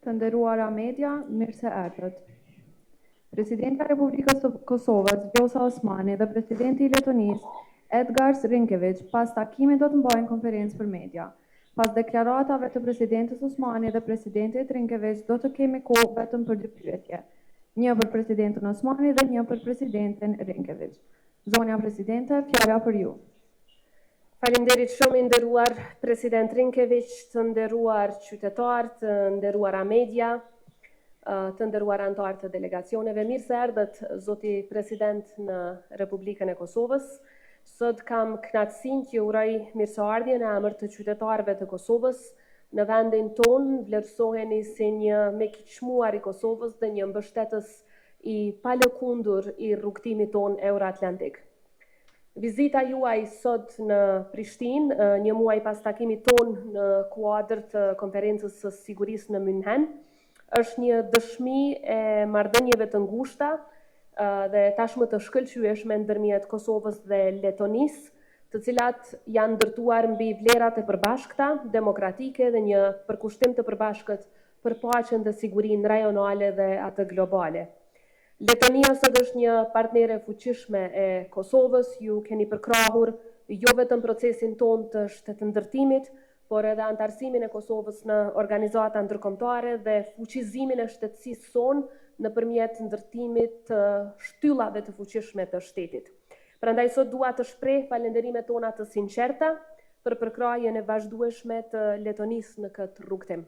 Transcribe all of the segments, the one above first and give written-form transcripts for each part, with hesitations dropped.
Të nderuara media, mirë se erdhët. Presidenti i Republikës së Kosovës, Vjosa Osmani dhe Presidenti i Letonisë, Edgars Rinkēvičs, pas takimit do të mbajnë konferencë për media. Pas deklaratave të Presidentës Osmani dhe Presidentit Rinkēvičs, do të kemi kohë vetëm për 2 pyetje. Një për Presidentin Osmani dhe një për Presidentin Rinkēvičs. Zonja Presidente, fjala për ju. Faleminderit shumë i nderuar President Rinkēvičs, të nderuar qytetarë, të nderuara media, të nderuar anëtarë të delegacioneve. Mirë se erdhët zoti President në Republikën e Kosovës. Sot kam kënaqësinë që uroj mirëseardhjen në emër të qytetarëve të Kosovës në vendin tonë. Vlerësoheni si një mekqmuar i Kosovës dhe një mbështetës i palëkundur i rrugtimit tonë euroatlantik. Vizita juaj sot në Prishtinë, një muaj pas takimit tonë në kuadër të konferencës së sigurisë në München, është një dëshmi e marrëdhënieve të ngushta dhe tashmë të shkëlqyeshme ndërmjet Kosovës dhe Letonisë, të cilat janë ndërtuar mbi vlerat e përbashkëta, demokratike dhe një përkushtim të përbashkët për paqen dhe sigurinë rajonale dhe atë globale. Letonia sot është një partnere fuqishme e Kosovës, ju keni përkrahur jo vetëm procesin tonë të shtetëndërtimit, por edhe antarësimin e Kosovës në organizata ndërkombëtare dhe fuqizimin e shtetësisë sonë nëpërmjet ndërtimit të shtyllave të fuqishme të shtetit. Prandaj sot dua të shpreh falënderimet tona të sinqerta për përkrahjen e vazhdueshme të Letonisë në këtë rrugtim.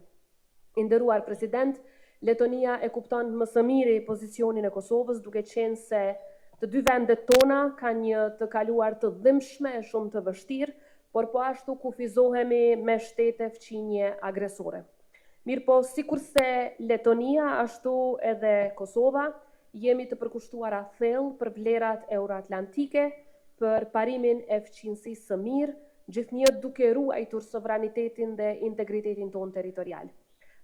I nderuar President, Letonia e kupton më së miri pozicionin e Kosovës, duke qenë se të dy vendet tona kanë një të kaluar të dhimbshme e shumë të vështirë, por po ashtu kufizohemi me shtete fqinje agresore. Mirë po, sikurse Letonia, ashtu edhe Kosova, jemi të përkushtuara thellë për vlerat euroatlantike, për parimin e fqinësisë së mirë, gjithnjë duke ruajtur sovranitetin dhe integritetin tonë territorial.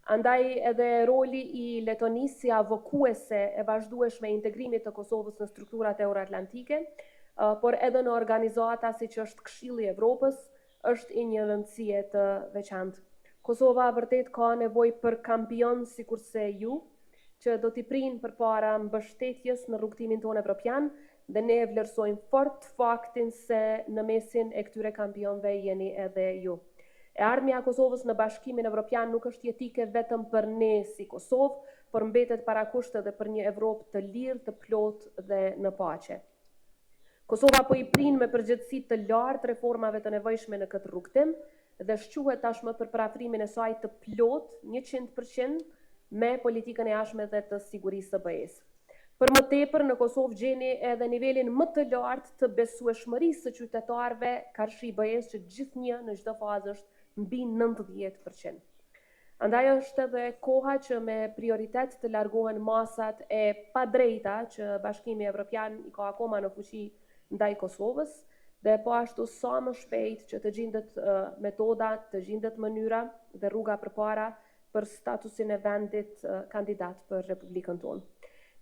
Andaj edhe roli i Letonisë si avokuese e vazhdueshme integrimit të Kosovës në strukturat euroatlantike, por edhe në organizata siç është Këshilli i Evropës, është i një rëndësie të veçantë. Kosova vërtet ka nevojë për kampion sikurse ju, që do t'i prinë përpara mbështetjes në rrugtimin tonë evropian, dhe ne vlerësojmë fort faktin se në mesin e këtyre kampionëve jeni edhe ju. E ardhmja e Kosovës në Bashkimin Evropian nuk është jetike vetëm për ne si Kosovë, por mbetet parakusht edhe për një Evropë të lirë, të plotë dhe në paqe. Kosova po i prinë me përgjegjësi të lartë reformave të nevojshme në këtë rrugtim dhe shquhet tashmë për parafrimin e saj të plotë 100% me politikën e jashtme dhe të sigurisë së BE-s. Për më tepër në Kosovë gjeni edhe nivelin më të lartë të besueshmërisë së qytetarëve karshi BE-s, që gjithnjë në çdo fazë është mbi 90%. Andaj është edhe koha që me prioritet të largohen masat e padrejta që Bashkimi Evropian i ka akoma në fuqi ndaj Kosovës, dhe po ashtu sa më shpejt që të gjendet metoda, të gjendet mënyra dhe rruga përpara për statusin e vendit kandidat për Republikën tonë.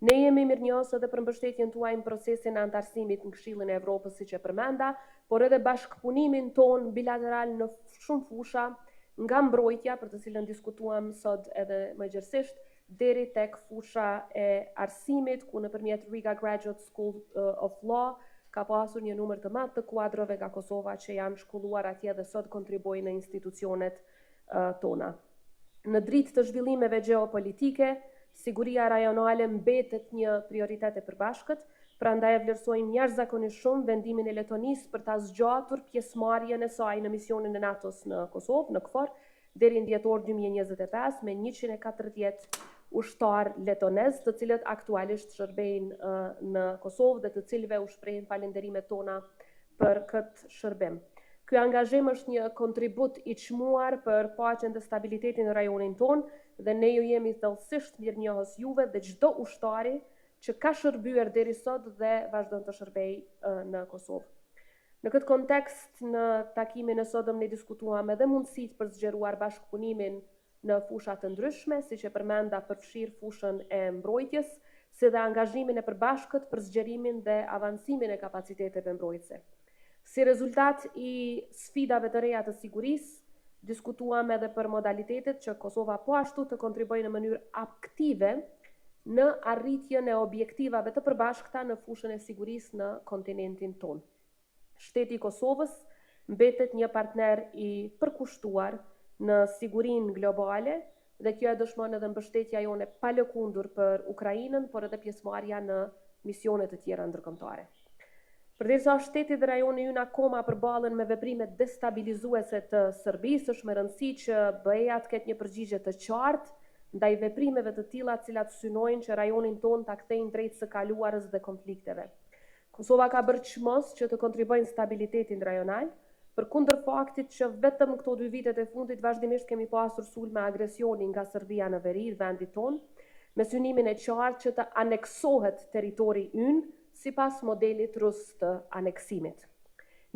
Ne jemi mirënjohës edhe për mbështetjen tuaj në procesin e antarësimit në Këshillin e Evropës, siç e përmenda, por edhe bashkëpunimin ton bilateral në shumë fusha, nga mbrojtja, për të cilën diskutuam sot edhe më gjërësisht, deri tek fusha e arsimit, ku nëpërmjet Riga Graduate School of Law ka pasur një numër të madh të kuadrove nga Kosova që janë shkolluar atje dhe sot kontribuojnë në institucionet tona. Në dritë të zhvillimeve gjeopolitike, siguria rajonale mbetet një prioritet e përbashkët, prandaj e vlerësojmë jashtëzakonisht shumë vendimin e Letonisë për ta zgjatur pjesëmarrjen e saj në misionin e NATO-s në Kosovë, në KFOR, deri në dhjetor 2025 me 140 ushtar letonez, të cilët aktualisht shërbejnë në Kosovë dhe të cilëve u shprehin falënderimet tona për këtë shërbim. Ky angazhim është një kontribut i çmuar për paqen dhe stabilitetin në rajonin tonë, dhe ne ju jemi thellësisht mirënjohës juve dhe çdo ushtari që ka shërbyer deri sot dhe vazhdon të shërbejë në Kosovë. Në këtë kontekst, në takimin e sotëm ne diskutuam edhe mundësitë për zgjeruar bashkëpunimin në fusha të ndryshme, siç e përmenda përfshir fushën e mbrojtjes, si dhe angazhimin e përbashkët për zgjerimin dhe avancimin e kapaciteteve mbrojtëse. Si rezultat I sfidave të reja të sigurisë, diskutuam edhe për modalitetet që Kosova po ashtu të kontribojë në mënyrë aktive në arritjen e objektivave të përbashkëta në fushën e sigurisë në kontinentin tonë. Shteti I Kosovës mbetet një partner I përkushtuar në sigurinë globale dhe kjo e dëshmon edhe mbështetja jone pa lëkundur për Ukrainën, por edhe pjesëmarrja në misione të tjera ndërkombëtare. Përderisa shteti dhe rajoni ynë akoma përballen me veprime destabilizuese të Serbisë, është me rëndësi që BE-ja të ketë një përgjigje të qartë ndaj veprimeve të tilla të cilat synojnë që rajonin tonë ta kthejnë drejt së kaluarës dhe konflikteve. Kosova ka bërë çmos që të kontribojnë stabilitetin rajonal, përkundër faktit që vetëm këto 2 vitet e fundit vazhdimisht kemi pasur sulme agresioni nga Serbia në veri vendit tonë, me synimin e qartë që të aneksohet territori ynë sipas modelit rus të aneksimit.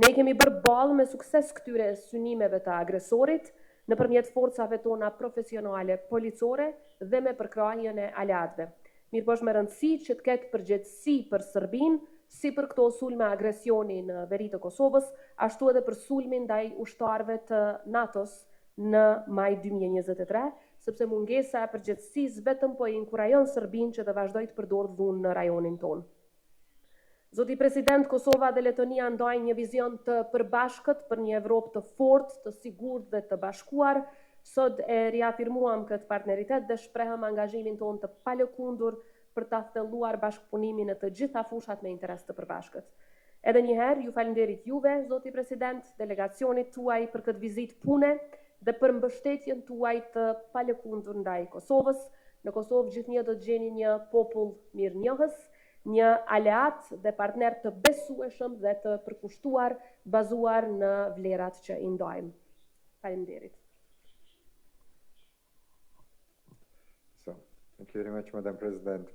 Ne kemi bërë ballë me sukses këtyre synimeve të agresorit nëpërmjet forcave tona profesionale policore dhe me përkrahjen e aleatëve. Mirëpo është me rëndësi që të ketë përgjegjësi për Serbinë, si për këto sulme agresioni në veri të Kosovës, ashtu edhe për sulmin ndaj ushtarëve të NATO-s në maj 2023, sepse mungesa e përgjegjësisë vetëm po I inkurajon Serbinë që të vazhdojë të përdorë dhunë në rajonin tonë. Zoti President, Kosova dhe Letonia ndajnë një vizion të përbashkët për një Evropë të fortë, të sigurt dhe të bashkuar. Sot e riafirmuam këtë partneritet dhe shprehëm angazhimin tonë të palëkundur për ta thelluar bashkëpunimin në të gjitha fushat me interes të përbashkët. Edhe një herë, ju falenderit juve, Zoti President, delegacionit tuaj për këtë vizitë pune dhe për mbështetjen tuaj të palëkundur ndaj Kosovës. Në Kosovë gjithnjë do të gjeni një popull mirënjohës, një aleat dhe partner të besueshëm dhe të përkushtuar, bazuar në vlerat që I ndajmë. Faleminderit. So, thank you very much, Madam President.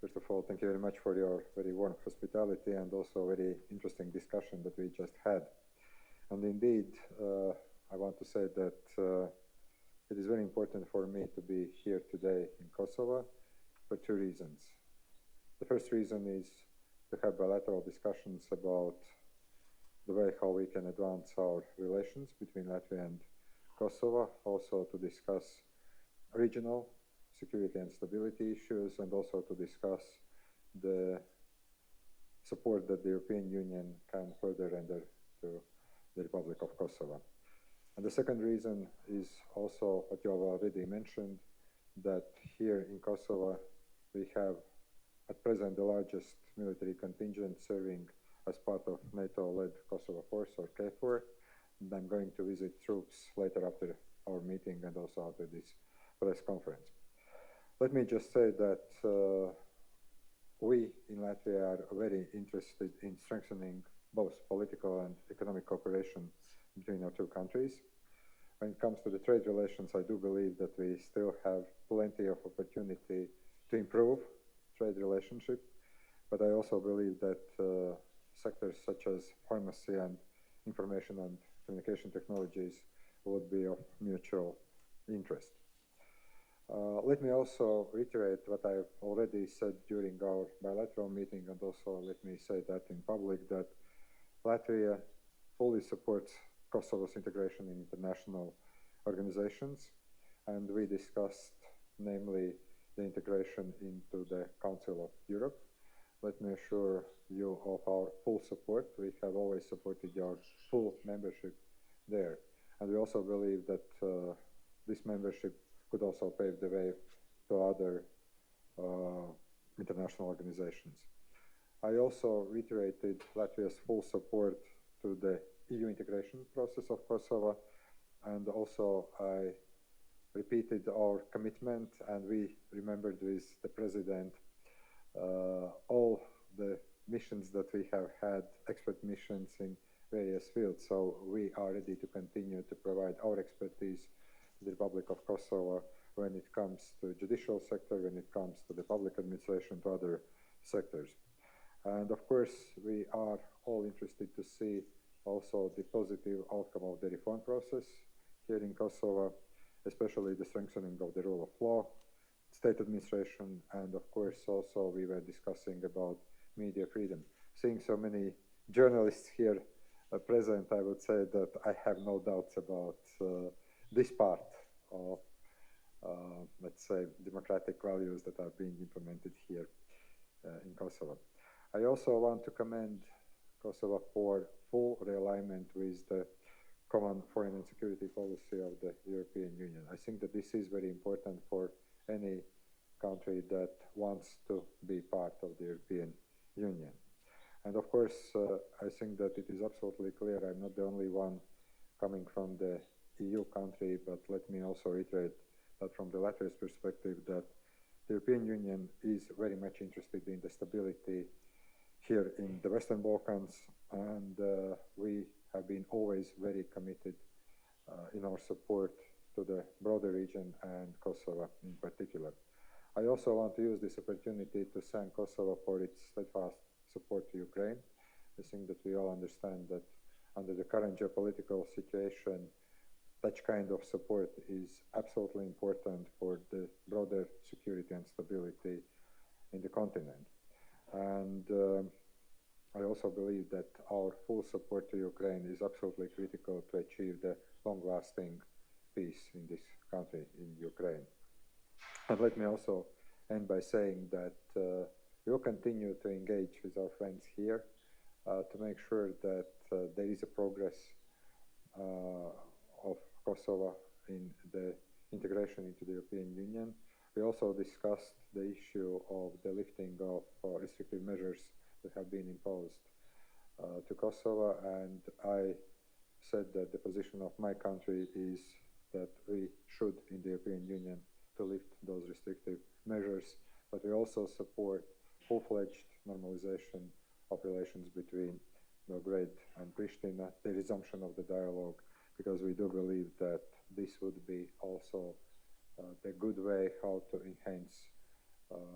First of all, thank you very much for your very warm hospitality and also very interesting discussion that we just had. And indeed, I want to say that it is very important for me to be here today in Kosovo for 2 reasons. The first reason is to have bilateral discussions about the way how we can advance our relations between Latvia and Kosovo, also to discuss regional security and stability issues, and also to discuss the support that the European Union can further render to the Republic of Kosovo. And the second reason is also what you have already mentioned, that here in Kosovo we have at present the largest military contingent serving as part of NATO-led Kosovo Force, or KFOR, and I'm going to visit troops later after our meeting and also after this press conference. Let me just say that we in Latvia are very interested in strengthening both political and economic cooperation between our 2 countries. When it comes to the trade relations, I do believe that we still have plenty of opportunity to improve trade relationship, but I also believe that sectors such as pharmacy and information and communication technologies would be of mutual interest. Let me also reiterate what I've already said during our bilateral meeting, and also let me say that in public, that Latvia fully supports Kosovo's integration in international organizations, and we discussed namely the integration into the Council of Europe. Let me assure you of our full support. We have always supported your full membership there, and we also believe that this membership could also pave the way to other international organizations. I also reiterated Latvia's full support to the EU integration process of Kosovo, and also I repeated our commitment, and we remembered with the President all the missions that we have had, expert missions in various fields. So we are ready to continue to provide our expertise to the Republic of Kosovo when it comes to the judicial sector, when it comes to the public administration, to other sectors. And of course, we are all interested to see also the positive outcome of the reform process here in Kosovo, especially the strengthening of the rule of law, state administration, and of course also we were discussing about media freedom. Seeing so many journalists here present, I would say that I have no doubts about this part of, let's say, democratic values that are being implemented here in Kosovo. I also want to commend Kosovo for full realignment with the common foreign and security policy of the European Union. I think that this is very important for any country that wants to be part of the European Union. And of course, I think that it is absolutely clear I'm not the only one coming from the EU country, but let me also reiterate that from the latter's perspective, that the European Union is very much interested in the stability here in the Western Balkans, and we have been always very committed in our support to the broader region and Kosovo in particular. I also want to use this opportunity to thank Kosovo for its steadfast support to Ukraine. I think that we all understand that under the current geopolitical situation, such kind of support is absolutely important for the broader security and stability in the continent. And I also believe that our full support to Ukraine is absolutely critical to achieve the long-lasting peace in this country, in Ukraine. And let me also end by saying that we will continue to engage with our friends here to make sure that there is a progress of Kosovo in the integration into the European Union. We also discussed the issue of the lifting of restrictive measures that have been imposed to Kosovo, and I said that the position of my country is that we should, in the European Union, to lift those restrictive measures, but we also support full-fledged normalization of relations between Belgrade and Pristina, the resumption of the dialogue, because we do believe that this would be also the good way how to enhance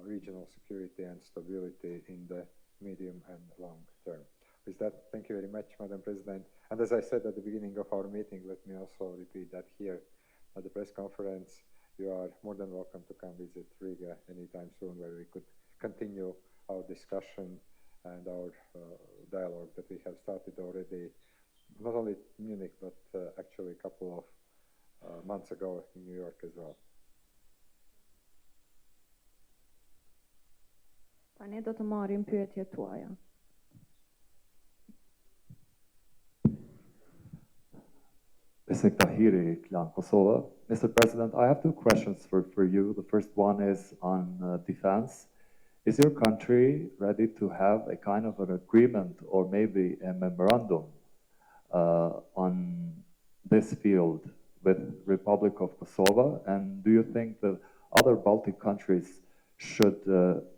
regional security and stability in the medium and long term. With that, thank you very much, Madam President. And as I said at the beginning of our meeting, let me also repeat that here at the press conference, you are more than welcome to come visit Riga anytime soon, where we could continue our discussion and our dialogue that we have started already, not only in Munich, but actually a couple of months ago in New York as well. Tani do të marrim pyetjet tuaja. Tahiri, Klan, Kosovo. Mr. President, I have two questions for you. The first one is on defense. Is your country ready to have a kind of an agreement or maybe a memorandum on this field with Republic of Kosovo? And do you think that other Baltic countries should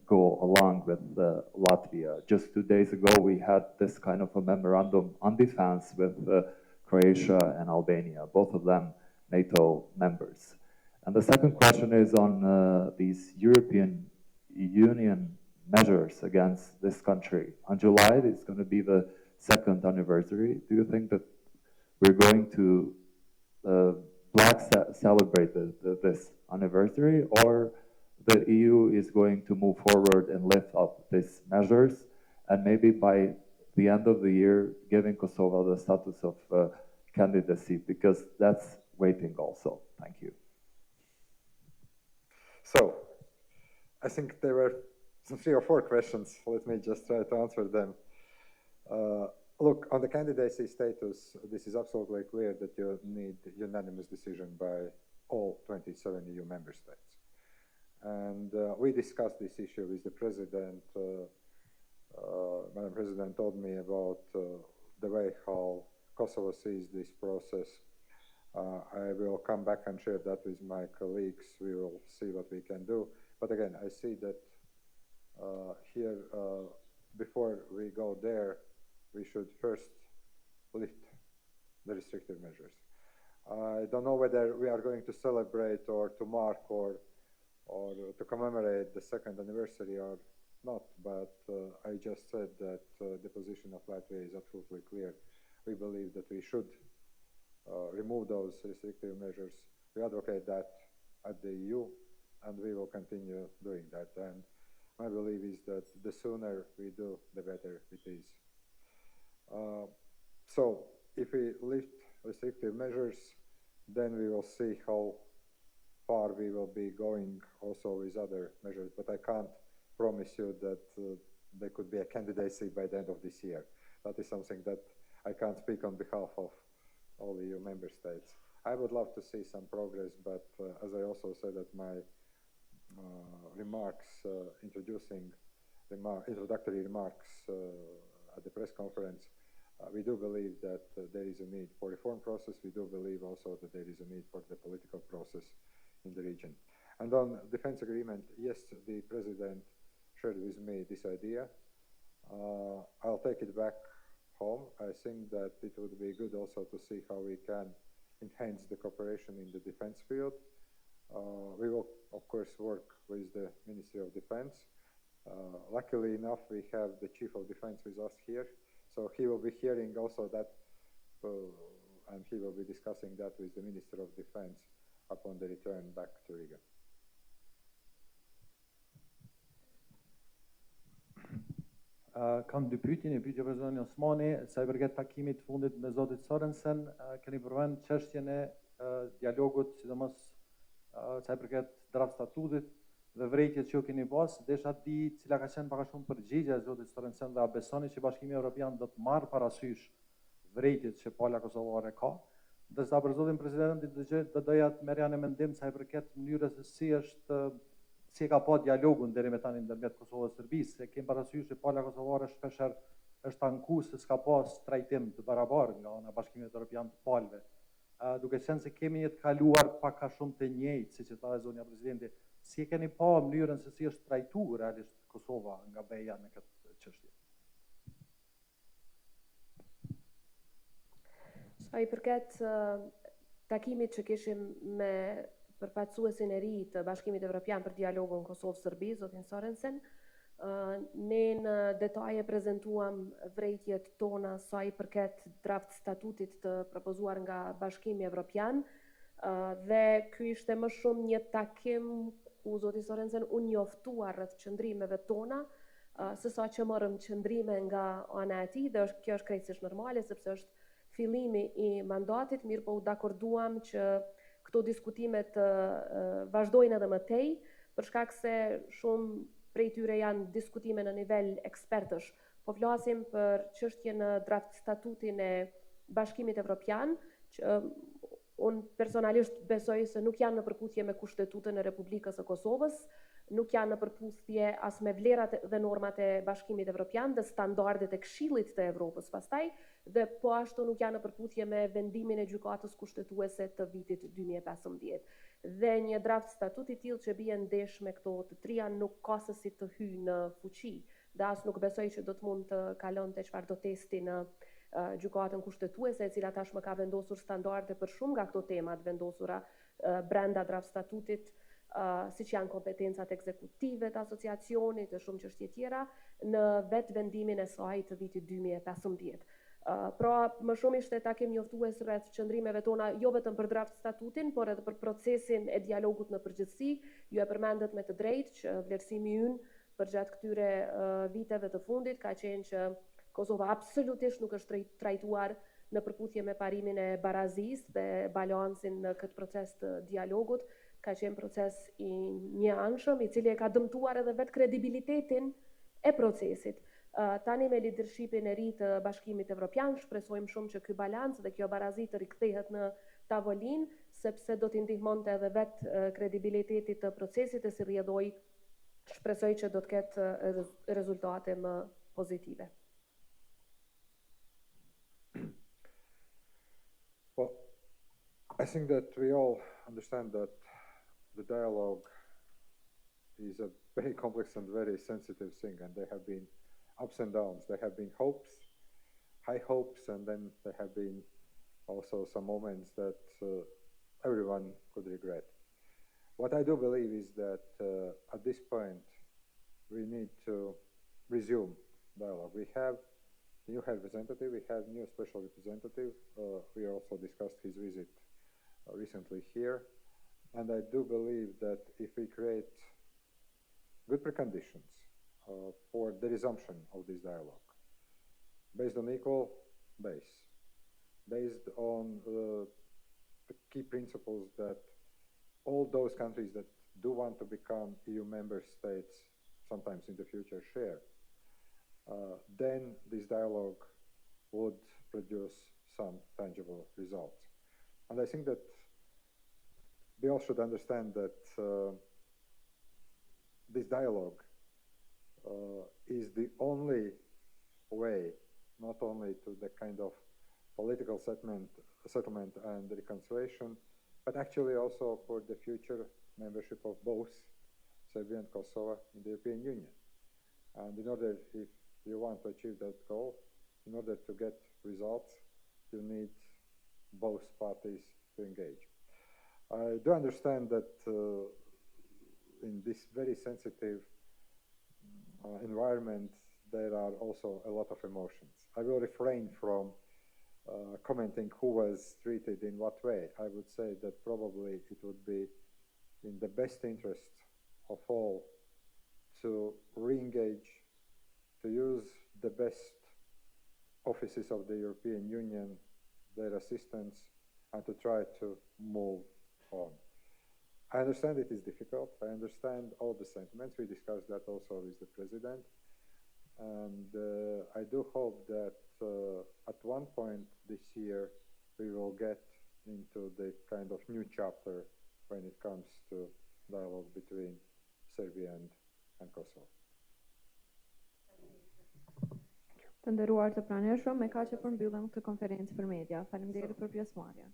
go along with Latvia? Just 2 days ago, we had this kind of a memorandum on defense with Croatia and Albania, both of them NATO members. And the second question is on these European Union measures against this country. On July, it's going to be the second anniversary. Do you think that we're going to celebrate this anniversary, or the EU is going to move forward and lift up these measures, and maybe by the end of the year giving Kosovo the status of candidacy, because that's waiting also? Thank you. So, I think there were some 3 or 4 questions. Let me just try to answer them. Look, on the candidacy status, this is absolutely clear that you need unanimous decision by all 27 EU member states. And we discussed this issue with the President. Madam President told me about the way how Kosovo sees this process. I will come back and share that with my colleagues. We will see what we can do. But again, I see that here, before we go there, we should first lift the restrictive measures. I don't know whether we are going to celebrate or to mark or to commemorate the second anniversary or not, but I just said that the position of Latvia is absolutely clear. We believe that we should remove those restrictive measures. We advocate that at the EU, and we will continue doing that. And my belief is that the sooner we do, the better it is. So if we lift restrictive measures, then we will see how far we will be going also with other measures, but I can't promise you that there could be a candidacy by the end of this year. That is something that I can't speak on behalf of all EU member states. I would love to see some progress, but as I also said at my introductory remarks at the press conference, we do believe that there is a need for reform process. We do believe also that there is a need for the political process in the region. And on defense agreement, yes, the president shared with me this idea. I'll take it back home. I think that it would be good also to see how we can enhance the cooperation in the defense field. We will, of course, work with the Ministry of Defense. Luckily enough, we have the Chief of Defense with us here, so he will be hearing also that, and he will be discussing that with the Minister of Defense upon the return back to Riga. Kam dy pyetje, një pyetje për zonin Osmani, sa i përket takimit fundit me zotit Sorensen, keni përmend çështjen e dialogut, sidomos sa i përket draft statutit dhe vrejtjet që keni pas, desha di cila ka qenë pak a shumë përgjigjja e zotit Sorensen dhe a besoni që Bashkimi Evropian do të marrë parasysh vrejtjet që pala kosovare ka. Ndërsa për zotin presidentin do doja të merrja në mendim sa i përket mënyrës se si e ka pa dialogun deri me tani ndërmjet Kosovës dhe Serbisë, se kem parasysh që pala kosovare shpeshherë është anku se s'ka pas trajtim të barabartë nga ana Bashkimit Evropian të palëve. Duke qenë se kemi një të kaluar pak a shumë të njëjtë, siç e tha zonja presidenti, si e keni pa mënyrën se si është trajtuar realisht Kosova nga BE-ja në këtë çështje? Sa i përket takimit që kishim me përfaqësuesin e ri të Bashkimit Evropian për dialogun Kosovë-Serbi, zotin Sorensen, ne në detaje prezentuam vrejtjet tona sa i përket draft statutit të propozuar nga Bashkimi Evropian, dhe ky ishte më shumë një takim ku zoti Sorensen u njoftua rreth qëndrimeve tona, sesa që morëm qëndrime nga ana e tij, dhe kjo është krejtësisht normale sepse është fillimi i mandatit, mirë po u dakorduam që këto diskutimet vazhdojnë edhe më tej, për shkak se shumë prej tyre janë diskutime në nivel ekspertësh. Po flasim për çështjen në draft statutin e Bashkimit Evropian, që unë personalisht besoj se nuk janë në përputhje me Kushtetutën e Republikës së Kosovës, nuk janë në përputhje as me vlerat dhe normat e Bashkimit Evropian dhe standardet e Këshillit të Evropës pastaj, dhe po ashtu nuk janë në përputhje me vendimin e gjykatës kushtetuese të vitit 2015. Dhe një draft statut i tillë që bie ndesh me këto të trija nuk ka se si të hyjë në fuqi, dhe as nuk besoj që do të mund të kalonte çfarëdo testi në gjykatën kushtetuese, e cila tashmë ka vendosur standarde për shumë nga këto temat vendosura brenda draft statutit, siç janë kompetencat ekzekutive të asociacionit dhe shumë çështje tjera, në vetë vendimin e saj të vitit 2015. Pra, më shumë ishte takim njoftues rreth qëndrimeve tona, jo vetëm për draft statutin, por edhe për procesin e dialogut në përgjithësi. Ju e përmendet me të drejtë që vlerësimi ynë përgjatë këtyre viteve të fundit ka qenë që Kosova absolutisht nuk është trajtuar në përputhje me parimin e barazisë dhe balansin në këtë proces të dialogut. Ka qenë proces i njëanshëm, i cili e ka dëmtuar edhe vetë kredibilitetin e procesit. Tani me leadershipin e ri të Bashkimit Evropian shpresojmë shumë që ky balans dhe kjo barazi të rikthehet në tavolinë, sepse do t'i ndihmonte edhe vetë kredibilitetit të procesit e si rrjedhoj shpresoj që do të ketë rezultate më pozitive. Well, I think that we all understand that the dialogue is a very complex and very sensitive thing, and there have been ups and downs. There have been hopes, high hopes, and then there have been also some moments that everyone could regret. What I do believe is that at this point we need to resume dialogue. We have new representative, we have new special representative. We also discussed his visit recently here, and I do believe that if we create good preconditions for the resumption of this dialogue, based on equal base, based on the key principles that all those countries that do want to become EU member states sometimes in the future share, then this dialogue would produce some tangible results. And I think that we all should understand that this dialogue is the only way, not only to the kind of political settlement and reconciliation, but actually also for the future membership of both Serbia and Kosovo in the European Union. And in order, if you want to achieve that goal, in order to get results, you need both parties to engage. I do understand that in this very sensitive environment, there are also a lot of emotions. I will refrain from commenting who was treated in what way. I would say that probably it would be in the best interest of all to re-engage, to use the best offices of the European Union, their assistance, and to try to move on. I understand it is difficult. I understand all the sentiments. We discussed that also with the President. And I do hope that at one point this year, we will get into the kind of new chapter when it comes to dialogue between Serbia and Kosovo. Të nderuar të pranishëm, me kaq e përmbyllim këtë konferencë për media. Faleminderit për pjesëmarrjen.